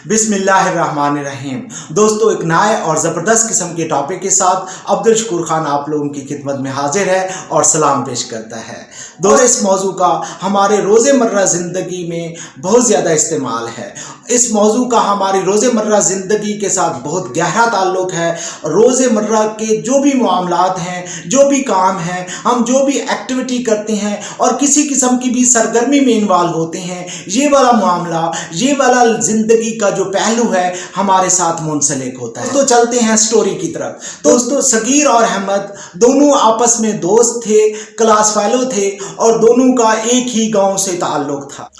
बिस्मिल्लाहिर्रहमानिर्रहीम। दोस्तों, एक नए और ज़बरदस्त किस्म के टॉपिक के साथ अब्दुल शकूर खान आप लोगों की खिदमत में हाजिर है और सलाम पेश करता है। दोस्तों, इस मौजू का हमारे रोज़मर्रा ज़िंदगी में बहुत ज़्यादा इस्तेमाल है। इस मौजू का हमारी रोज़मर्रा ज़िंदगी के साथ बहुत गहरा ताल्लुक़ है। रोज़मर्रा के जो भी मामलात हैं, जो भी काम हैं, हम जो भी एक्टिविटी करते हैं और किसी किस्म की भी सरगर्मी में इन्वॉल्व होते हैं, ये वाला मामला, ये वाला ज़िंदगी का जो पहलू है हमारे साथ मुंसलिक होता है। तो चलते हैं स्टोरी की तरफ। दोस्तों, सगीर और अहमद दोनों आपस में दोस्त थे, क्लास फेलो थे और दोनों का एक ही गांव से ताल्लुक था।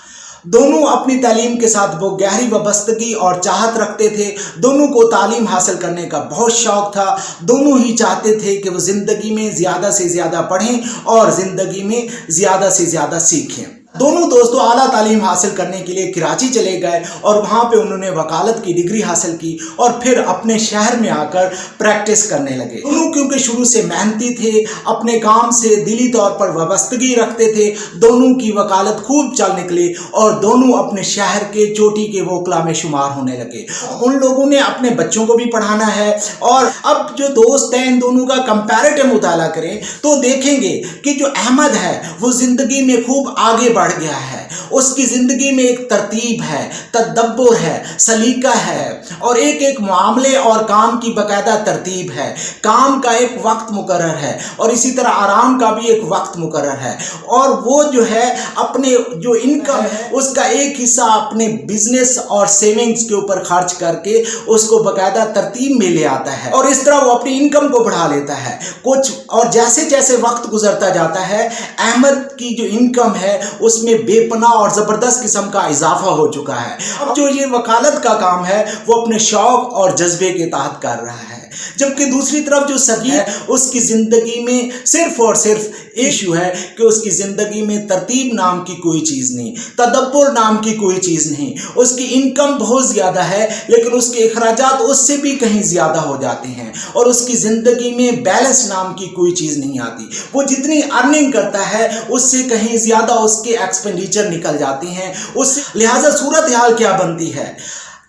दोनों अपनी तालीम के साथ बहुत गहरी वाबस्तगी और चाहत रखते थे। दोनों को तालीम हासिल करने का बहुत शौक था। दोनों ही चाहते थे कि वो ज़िंदगी में ज़्यादा से ज़्यादा पढ़ें और ज़िंदगी में ज़्यादा से ज़्यादा सीखें। दोनों दोस्तों आला तालीम हासिल करने के लिए कराची चले गए और वहाँ पे उन्होंने वकालत की डिग्री हासिल की और फिर अपने शहर में आकर प्रैक्टिस करने लगे। दोनों क्योंकि शुरू से मेहनती थे, अपने काम से दिली तौर पर वाबस्तगी रखते थे, दोनों की वकालत खूब चल निकली और दोनों अपने शहर के चोटी के वोकला में शुमार होने लगे। उन लोगों ने अपने बच्चों को भी पढ़ाना है और अब जो दोस्त हैं इन दोनों का कंपैरेटिव मुताला करें तो देखेंगे कि जो अहमद है वो ज़िंदगी में खूब आगे बढ़ गया है। उसकी जिंदगी में एक तरतीब है, तदब्बुर है, सलीका है और एक एक मामले और काम की बाकायदा तरतीब है। काम का एक वक्त मुकर्रर है और इसी तरह आराम का भी एक वक्त मुकर्रर है और वो जो है अपने जो इनकम है उसका एक हिस्सा अपने बिजनेस और सेविंग्स के ऊपर खर्च करके उसको बाकायदा तरतीब में ले आता है और इस तरह वो अपनी इनकम को बढ़ा लेता है कुछ। और जैसे जैसे वक्त गुजरता जाता है अहमद की जो इनकम है उसमें बेपनाह और ज़बरदस्त किस्म का इजाफा हो चुका है। अब जो ये वकालत का काम है वो अपने शौक और जज्बे के तहत कर रहा है, जबकि दूसरी तरफ जो सगीर है उसकी ज़िंदगी में सिर्फ और सिर्फ इशू है कि उसकी ज़िंदगी में तरतीब नाम की कोई चीज़ नहीं, तदब्बुर नाम की कोई चीज़ नहीं। उसकी इनकम बहुत ज़्यादा है लेकिन उसके अखराजात उससे भी कहीं ज़्यादा हो जाते हैं और उसकी ज़िंदगी में बैलेंस नाम की कोई चीज़ नहीं आती। वो जितनी अर्निंग करता है उससे कहीं ज़्यादा उसके एक्सपेंडिचर निकल जाते हैं। उससे लिहाजा सूरत हाल क्या बनती है,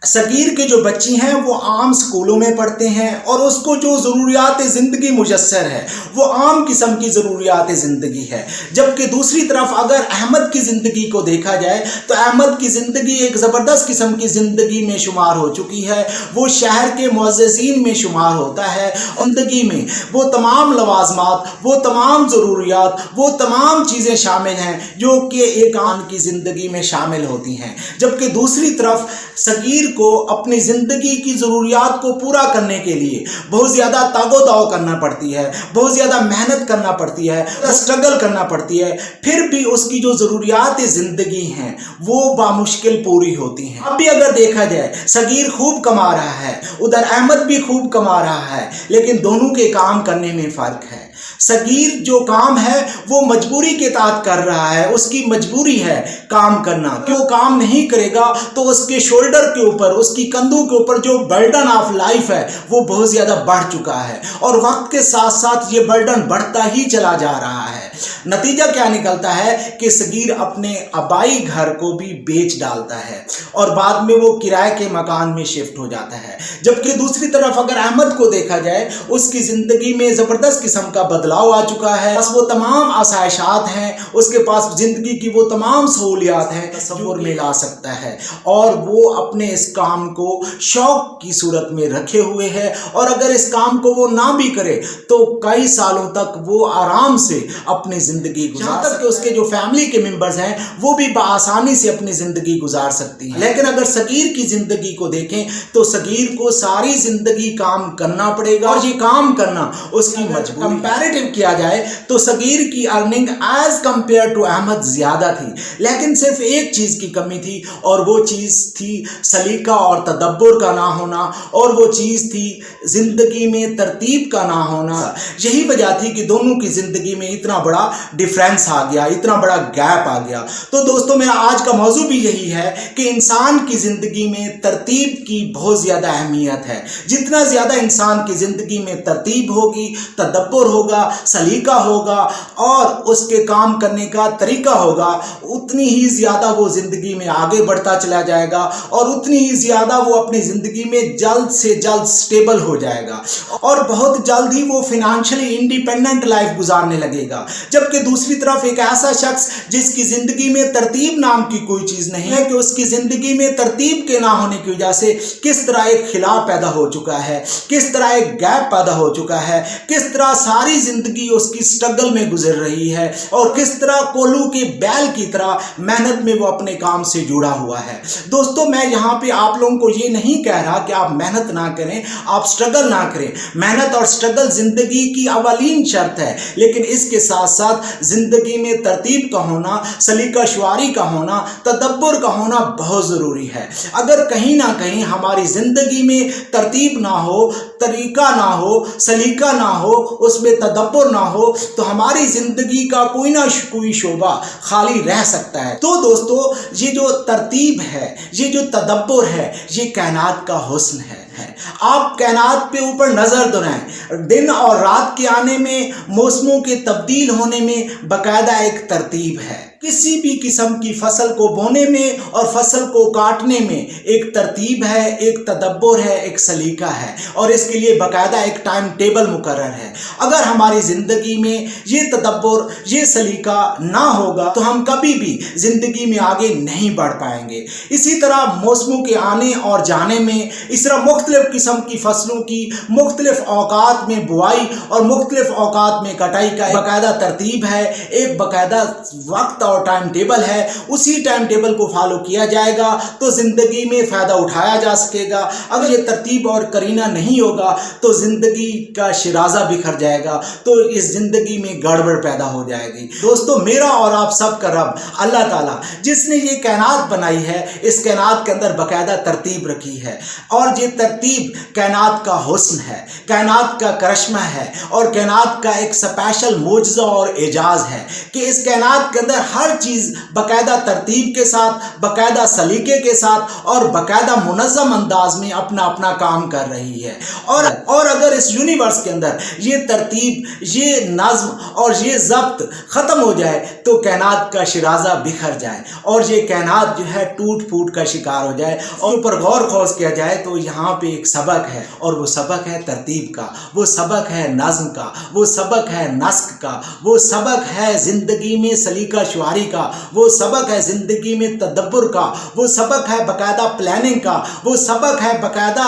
सगीर के जो बच्चे हैं वो आम स्कूलों में पढ़ते हैं और उसको जो ज़रूरियात ज़िंदगी मुयस्सर है वो आम किस्म की ज़रूरियात ज़िंदगी है। जबकि दूसरी तरफ अगर अहमद की ज़िंदगी को देखा जाए तो अहमद की ज़िंदगी एक ज़बरदस्त किस्म की ज़िंदगी में शुमार हो चुकी है। वो शहर के मुअज़्ज़िज़ीन में शुमार होता है। ज़िंदगी में वो तमाम लवाज़मात, वो तमाम ज़रूरियात, वो तमाम चीज़ें शामिल हैं जो कि एक आम की ज़िंदगी में शामिल होती हैं। जबकि दूसरी तरफ सगीर को अपनी ज़िंदगी की ज़रूरियात को पूरा करने के लिए बहुत ज़्यादा तागो-दाव करना पड़ती है, बहुत ज़्यादा मेहनत करना पड़ती है, स्ट्रगल करना पड़ती है। फिर भी उसकी जो ज़रूरियात ज़िंदगी हैं वो बामुश्किल पूरी होती हैं। अब भी अगर देखा जाए सगीर खूब कमा रहा है, उधर अहमद भी खूब कमा रहा है, लेकिन दोनों के काम करने में फ़र्क है। सगीर जो काम है वो मजबूरी के तहत कर रहा है, उसकी मजबूरी है काम करना। क्यों काम नहीं करेगा तो उसके शोल्डर के ऊपर, उसकी कंधों के ऊपर जो बर्डन ऑफ लाइफ है वो बहुत ज़्यादा बढ़ चुका है और वक्त के साथ साथ ये बर्डन बढ़ता ही चला जा रहा है। नतीजा क्या निकलता है कि सगीर अपने आबाई घर को भी बेच डालता है और बाद में वो किराए के मकान में शिफ्ट हो जाता है। जबकि दूसरी तरफ अगर अहमद को देखा जाए उसकी ज़िंदगी में ज़बरदस्त किस्म का बदलाव आ चुका है। बस वो तमाम आसाइशात हैं, उसके पास ज़िंदगी की वो तमाम सहूलियात हैं तसव्वुर में ला सकता है और वो अपने इस काम को शौक की सूरत में रखे हुए है और अगर इस काम को वो ना भी करे तो कई सालों तक वो आराम से अपनी ज़िंदगी गुजार सकते हैं। उसके जो फैमिली के मेंबर्स हैं वो भी बआसानी से अपनी ज़िंदगी गुजार सकती हैं। लेकिन अगर सगीर की ज़िंदगी को देखें तो सगीर को सारी ज़िंदगी काम करना पड़ेगा और ये काम करना उसकी मजबूरी। कंपैरेटिव किया जाए तो सगीर की earning as compare to Ahmad ज़्यादा थी, लेकिन सिर्फ एक चीज़ की कमी थी और वो चीज़ थी सलीका और तदब्बुर का ना होना और वो चीज़ थी ज़िंदगी में तरतीब का ना होना। यही वजह थी कि दोनों की ज़िंदगी में इतना बड़ा बड़ा डिफरेंस आ गया, इतना बड़ा गैप आ गया। तो दोस्तों मेरा आज का मौजू भी यही है कि इंसान की ज़िंदगी में तरतीब की बहुत ज़्यादा अहमियत है। जितना ज़्यादा इंसान की ज़िंदगी में तरतीब होगी, तदब्बर होगा, सलीका होगा और उसके काम करने का तरीका होगा, उतनी ही ज़्यादा वो ज़िंदगी में आगे बढ़ता चला जाएगा और उतनी ही ज़्यादा वो अपनी ज़िंदगी में जल्द से जल्द स्टेबल हो जाएगा और बहुत जल्द ही वो फिनेंशियली इंडिपेंडेंट लाइफ गुजारने लगेगा। जबकि दूसरी तरफ एक ऐसा शख्स जिसकी ज़िंदगी में तरतीब नाम की कोई चीज़ नहीं है, कि उसकी ज़िंदगी में तरतीब के ना होने की वजह से किस तरह एक खिलाफ पैदा हो चुका है, किस तरह एक गैप पैदा हो चुका है, किस तरह सारी ज़िंदगी उसकी स्ट्रगल में गुजर रही है और किस तरह कोल्हू के बैल की तरह मेहनत में वो अपने काम से जुड़ा हुआ है। दोस्तों मैं यहाँ पे आप लोगों को ये नहीं कह रहा कि आप मेहनत ना करें, आप स्ट्रगल ना करें। मेहनत और स्ट्रगल ज़िंदगी की अवलीन शर्त है, लेकिन इसके साथ साथ ज़िंदगी में तरतीब का होना, सलीका शुआरी का होना, तदब्बर का होना बहुत ज़रूरी है। अगर कहीं ना कहीं हमारी ज़िंदगी में तरतीब ना हो, तरीका ना हो, सलीका ना हो, उसमें तदब्बर ना हो, तो हमारी ज़िंदगी का कोई ना कोई शोबा खाली रह सकता है। तो दोस्तों ये जो तरतीब है, ये जो तदब्बर है, ये कायनात का हुस्न है। आप कायनात पे ऊपर नज़र दौड़ाएं, दिन और रात के आने में, मौसमों के तब्दील होने में बाकायदा एक तरतीब है। किसी भी किस्म की फसल को बोने में और फसल को काटने में एक तरतीब है, एक तदब्बर है, एक सलीका है और इसके लिए बाकायदा एक टाइम टेबल मुकर्रर है। अगर हमारी ज़िंदगी में ये तदब्बर, ये सलीका ना होगा तो हम कभी भी ज़िंदगी में आगे नहीं बढ़ पाएंगे। इसी तरह मौसमों के आने और जाने में, इस तरह मुख्तलिफ किस्म की फसलों की मुख्तलिफ औकात में बुआई और मुख्तलिफ औकात में कटाई का बाकायदा तरतीब है, एक बाकायदा वक्त और टाइम टेबल है। उसी टाइम टेबल को फॉलो किया जाएगा तो ज़िंदगी में फ़ायदा उठाया जा सकेगा। अगर ये तरतीब और करीना नहीं होगा तो ज़िंदगी का शिराजा बिखर जाएगा, तो इस ज़िंदगी में गड़बड़ पैदा हो जाएगी। दोस्तों मेरा और आप सब का रब अल्लाह ताला जिसने ये कायनात बनाई है, इस कायनात के अंदर बाकायदा तरतीब रखी है और ये तरतीब कायनात का हुस्न है, कायनात का करिश्मा है और कायनात का एक स्पेशल मोजज़ा और एजाज़ है कि इस कायनात के अंदर हर चीज़ बाकायदा तरतीब के साथ, बाकायदा सलीके के साथ और बाकायदा मुनज़्ज़म अंदाज में अपना अपना काम कर रही है। और अगर इस यूनिवर्स के अंदर ये तरतीब, ये नज़्म और ये ज़ब्त ख़त्म हो जाए तो कायनात का शिराजा बिखर जाए और ये कायनात जो है टूट फूट का शिकार हो जाए। और ऊपर गौर खोज किया जाए तो यहाँ पे एक सबक है और वो सबक है तरतीब का, वो सबक है नज़्म का, वो सबक है नस्क का, वो सबक है ज़िंदगी में सलीका शुआरी का, वो सबक है ज़िंदगी में तदब्बर का, वो सबक है बाकायदा प्लानिंग का, वो सबक है बाकायदा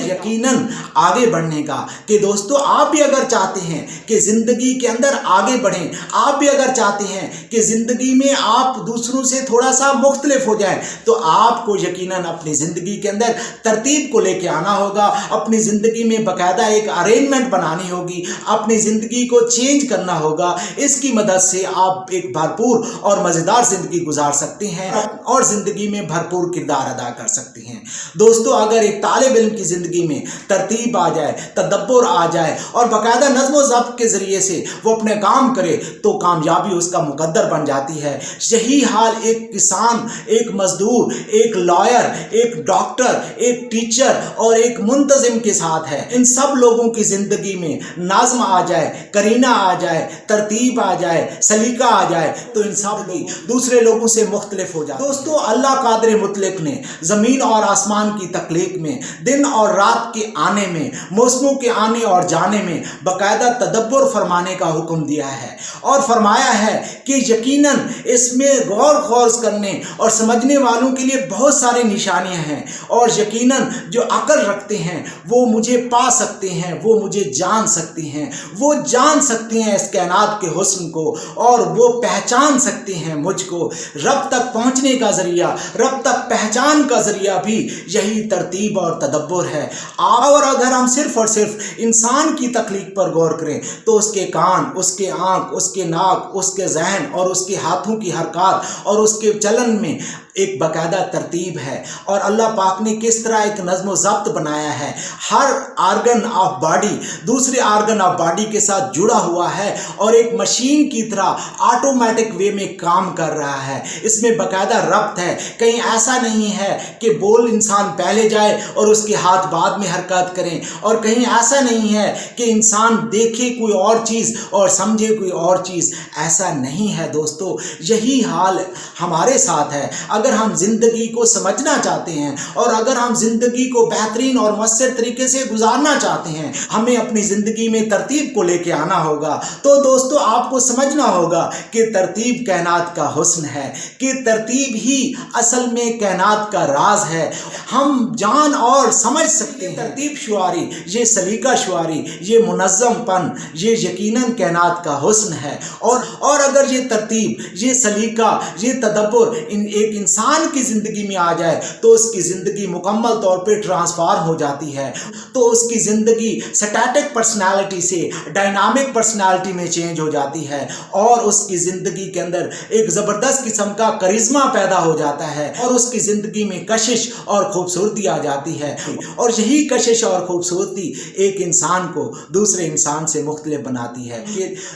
यकीनन आगे बढ़ने का। कि दोस्तों आप भी अगर चाहते हैं कि ज़िंदगी के अंदर आगे बढ़ें, आप भी अगर चाहते हैं कि ज़िंदगी में आप दूसरों से थोड़ा सा मुख्तलिफ हो जाएं, तो आपको यकीनन अपनी ज़िंदगी के अंदर तरतीब को लेके आना होगा, अपनी ज़िंदगी में बाकायदा एक अरेंजमेंट बनानी होगी, अपनी ज़िंदगी को चेंज करना होगा। इसकी मदद से आप एक भरपूर और मज़ेदार ज़िंदगी गुजार सकते हैं और ज़िंदगी में भरपूर किरदार अदा कर सकते हैं। दोस्तों अगर एक तालिब इल्म की ज़िंदगी में तरतीब आ जाए, तदब्बर आ जाए और बाकायदा नज़्म व ज़ब्त के ज़रिए से वो अपने काम करे तो कामयाबी उसका मुकद्दर बन जाती है। यही हाल एक किसान, एक मजदूर, एक लॉयर, एक डॉक्टर, एक टीचर और एक मुंतज़िम के साथ है। इन सब लोगों की ज़िंदगी में नज़्म आ जाए, करीना आ जाए, तरतीब आ जाए, सलीका आ जाए तो इन सब भी दूसरे लोगों से मुख्तलिफ हो जाए। दोस्तों अल्लाह कादिर मुतलक ने ज़मीन और आसमान की तख्लीक में, दिन और रात के आने में, मौसमों के आने और जाने में बाकायदा तदब्बर फरमाने का हुक्म दिया है और फरमाया है कि यकीनन इसमें गौर खोज करने और समझने वालों के लिए बहुत सारी निशानियां हैं और यकीनन जो अक्ल रखते हैं वो मुझे पा सकते हैं, वो मुझे जान सकते हैं, वो जान सकते हैं इस कायनात के हुस्न को और वो पहचान सकते हैं मुझको। रब तक पहुंचने का ज़रिया, रब तक पहचान का ज़रिया भी यही तरतीब और तदब्बर है। और अगर हम सिर्फ़ और सिर्फ इंसान की तख्लीक पर गौर करें तो उसके कान, उसके आँख, उसके नाक, उसके जहन और उसके हाथों की हरकत और उसके चलन में ایک باقاعدہ ترتیب ہے اور اللہ پاک نے کس طرح ایک نظم و ضبط بنایا ہے. ہر آرگن آف باڈی دوسرے آرگن آف باڈی کے ساتھ جڑا ہوا ہے اور ایک مشین کی طرح آٹومیٹک وے میں کام کر رہا ہے. اس میں باقاعدہ ربط ہے. کہیں ایسا نہیں ہے کہ بول انسان پہلے جائے اور اس کے ہاتھ بعد میں حرکت کریں، اور کہیں ایسا نہیں ہے کہ انسان دیکھے کوئی اور چیز اور سمجھے کوئی اور چیز. ایسا نہیں ہے دوستو. یہی حال ہمارے ساتھ ہے. اگر ہم زندگی کو سمجھنا چاہتے ہیں اور اگر ہم زندگی کو بہترین اور مؤثر طریقے سے گزارنا چاہتے ہیں، ہمیں اپنی زندگی میں ترتیب کو لے کے آنا ہوگا. تو دوستو آپ کو سمجھنا ہوگا کہ ترتیب کائنات کا حسن ہے، کہ ترتیب ہی اصل میں کائنات کا راز ہے. ہم جان اور سمجھ سکتے ہیں ترتیب شعاری، یہ سلیقہ شعاری، یہ منظم پن، یہ یقیناً کائنات کا حسن ہے. اور اگر یہ ترتیب، یہ سلیقہ، یہ تدبر ایک انسان کی زندگی میں آ جائے تو اس کی زندگی مکمل طور پہ ٹرانسفارم ہو جاتی ہے. تو اس کی زندگی سٹیٹک پرسنالٹی سے ڈائنامک پرسنالٹی میں چینج ہو جاتی ہے اور اس کی زندگی کے اندر ایک زبردست قسم کا کرشمہ پیدا ہو جاتا ہے اور اس کی زندگی میں کشش اور خوبصورتی آ جاتی ہے. اور یہی کشش اور خوبصورتی ایک انسان کو دوسرے انسان سے مختلف بناتی ہے.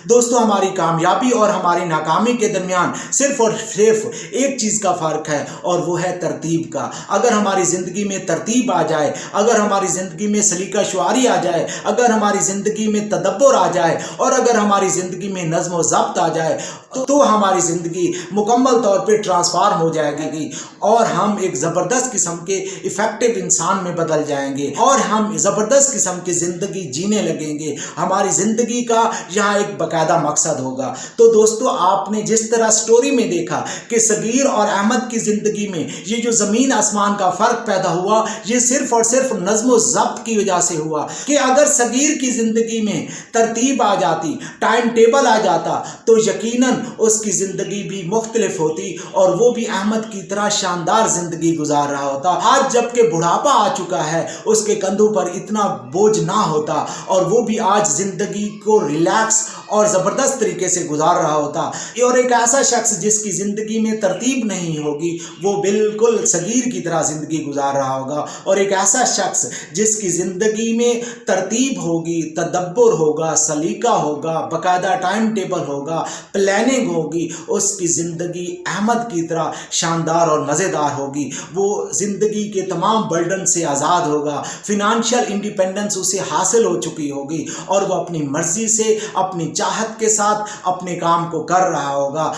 دوستو ہماری کامیابی اور ہماری ناکامی کے درمیان صرف اور صرف ایک چیز کا فرق ہے اور وہ ہے ترتیب کا. اگر ہماری زندگی میں ترتیب آ جائے، اگر ہماری زندگی میں سلیقہ شعاری آ جائے، اگر ہماری زندگی میں تدبر آ جائے اور اگر ہماری زندگی میں نظم و ضبط آ جائے تو ہماری زندگی مکمل طور پہ ٹرانسفارم ہو جائے گی اور ہم ایک زبردست قسم کے افیکٹو انسان میں بدل جائیں گے اور ہم زبردست قسم کی زندگی جینے لگیں گے. ہماری زندگی کا یہاں ایک باقاعدہ مقصد ہوگا. تو دوستو آپ نے جس طرح سٹوری میں دیکھا کہ صغیر اور احمد کی زندگی میں یہ جو زمین آسمان کا فرق پیدا ہوا، یہ صرف اور صرف نظم و ضبط کی وجہ سے ہوا. کہ اگر صغیر کی زندگی میں ترتیب آ جاتی، ٹائم ٹیبل آ جاتا تو یقیناً اس کی زندگی بھی مختلف ہوتی اور وہ بھی احمد کی طرح شاندار زندگی گزار رہا ہوتا. آج جب کہ بڑھاپا آ چکا ہے، اس کے کندھوں پر اتنا بوجھ نہ ہوتا اور وہ بھی آج زندگی کو ریلیکس اور زبردست طریقے سے گزار رہا ہوتا. اور ایک ایسا شخص جس کی زندگی میں ترتیب نہیں ہوگی وہ بالکل صغیر کی طرح زندگی گزار رہا ہوگا. اور ایک ایسا شخص جس کی زندگی میں ترتیب ہوگی، تدبر ہوگا، سلیقہ ہوگا، باقاعدہ ٹائم ٹیبل ہوگا، پلاننگ ہوگی، اس کی زندگی احمد کی طرح شاندار اور مزیدار ہوگی. وہ زندگی کے تمام برڈن سے آزاد ہوگا، فائنانشیل انڈیپینڈنس اسے حاصل ہو چکی ہوگی اور وہ اپنی مرضی سے، اپنی چاہت کے ساتھ اپنے کام کو کر رہا ہوگا.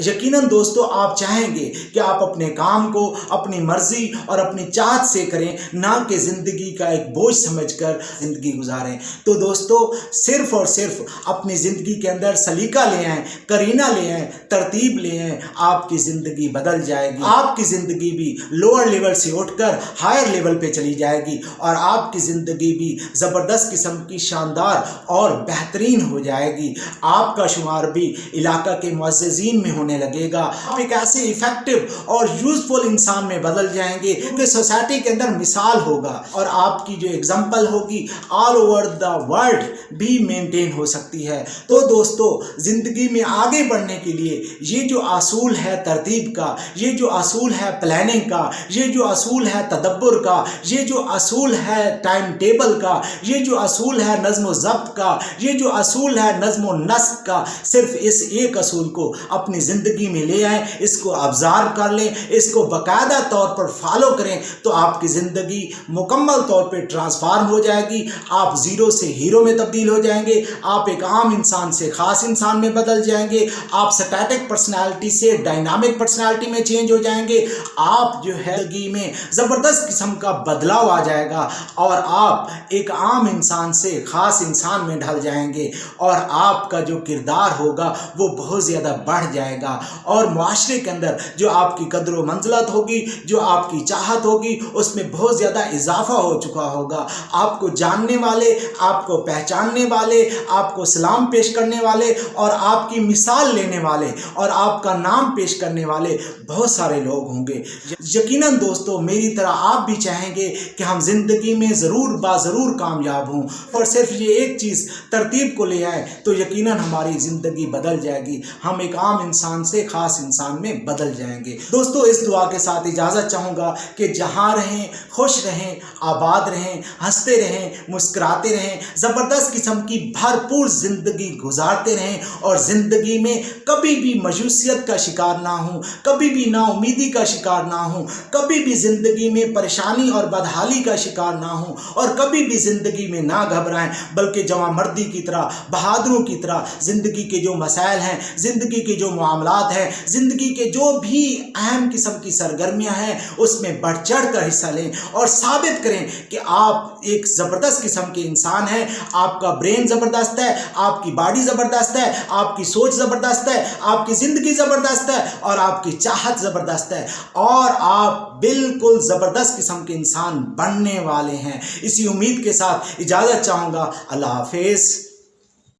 یقیناً دوستو آپ چاہیں گے کہ آپ اپنے کام کو اپنی مرضی اور اپنی چاہت سے کریں، نہ کہ زندگی کا ایک بوجھ سمجھ کر زندگی گزاریں. تو دوستو صرف اور صرف اپنی زندگی کے اندر سلیقہ لے آئیں، کرینہ لے آئیں، ترتیب لے آئیں، آپ کی زندگی بدل جائے گی. آپ کی زندگی بھی لوور لیول سے اٹھ کر ہائر لیول پہ چلی جائے گی اور آپ کی زندگی بھی زبردست قسم کی شاندار اور بہترین ہو جائے گی. آپ کا شمار بھی علاقہ کے معززین میں ہونے لگے گا. آپ ایک ایسے ایفیکٹو اور یوزفل انسان میں بدل جائیں گے کہ سوسائٹی کے اندر مثال ہوگا اور آپ کی جو ایگزامپل ہوگی آل اوور دا ورلڈ بھی مینٹین ہو سکتی ہے. تو دوستو زندگی میں آگے بڑھنے کے لیے یہ جو اصول ہے ترتیب کا، یہ جو اصول ہے پلاننگ کا، یہ جو اصول ہے تدبر کا، یہ جو اصول ہے ٹائم ٹیبل کا، یہ جو اصول ہے نظم و ضبط کا، یہ جو اصول ہے نظم و نسق کا، صرف اس ایک اصول کو اپنی زندگی میں لے آئیں، اس کو آبزرو کر لیں، اس کو باقاعدہ طور پر فالو کریں تو آپ کی زندگی مکمل طور پہ ٹرانسفارم ہو جائے گی. آپ زیرو سے ہیرو میں تبدیل ہو جائیں گے، آپ ایک عام انسان سے خاص انسان میں بدل جائیں گے، آپ سٹیٹک پرسنالٹی سے ڈائنامک پرسنالٹی میں چینج ہو جائیں گے. آپ جو ہے زندگی میں زبردست قسم کا بدلاؤ آ جائے گا اور آپ ایک عام انسان سے خاص انسان میں ڈھل جائیں گے اور آپ کا جو کردار ہوگا وہ بہت زیادہ بڑھ جائے گا اور معاشرے کے اندر جو آپ کی قدر و منزلت ہوگی، جو آپ کی چاہت ہوگی، اس میں بہت زیادہ اضافہ ہو چکا ہوگا. آپ کو جاننے والے، آپ کو پہچاننے والے، آپ کو سلام پیش کرنے والے اور آپ کی مثال لینے والے اور آپ کا نام پیش کرنے والے بہت سارے لوگ ہوں گے. یقیناً دوستو میری طرح آپ بھی چاہیں گے کہ ہم زندگی میں ضرور ضرور کامیاب ہوں اور صرف یہ ایک چیز ترتیب کو لے آئیں तो यकीनन हमारी ज़िंदगी बदल जाएगी, हम एक आम इंसान से ख़ास इंसान में बदल जाएंगे। दोस्तों, इस दुआ के साथ इजाज़त चाहूँगा कि जहाँ रहें खुश रहें, आबाद रहें, हंसते रहें, मुस्कुराते रहें, ज़बरदस्त किस्म की भरपूर ज़िंदगी गुजारते रहें और ज़िंदगी में कभी भी मायूसियत का शिकार ना हो, कभी भी नाउमीदी का शिकार ना हो, कभी भी ज़िंदगी में परेशानी और बदहाली का शिकार ना हो और कभी भी ज़िंदगी में ना घबराएं, बल्कि जवामर्दी की तरह, बहादुरों की तरह ज़िंदगी के जो मसाइल हैं, ज़िंदगी के जो मामलात हैं, ज़िंदगी के जो भी अहम किस्म की सरगर्मियां हैं, उसमें बढ़ चढ़ कर हिस्सा लें और साबित करें कि आप एक ज़बरदस्त किस्म के इंसान हैं। आपका ब्रेन ज़बरदस्त है, आपकी बॉडी ज़बरदस्त है, आपकी सोच ज़बरदस्त है, आपकी ज़िंदगी ज़बरदस्त है और आपकी चाहत ज़बरदस्त है और आप बिल्कुल ज़बरदस्त किस्म के इंसान बनने वाले हैं। इसी उम्मीद के साथ इजाज़त चाहूँगा। अल्लाह हाफिज़।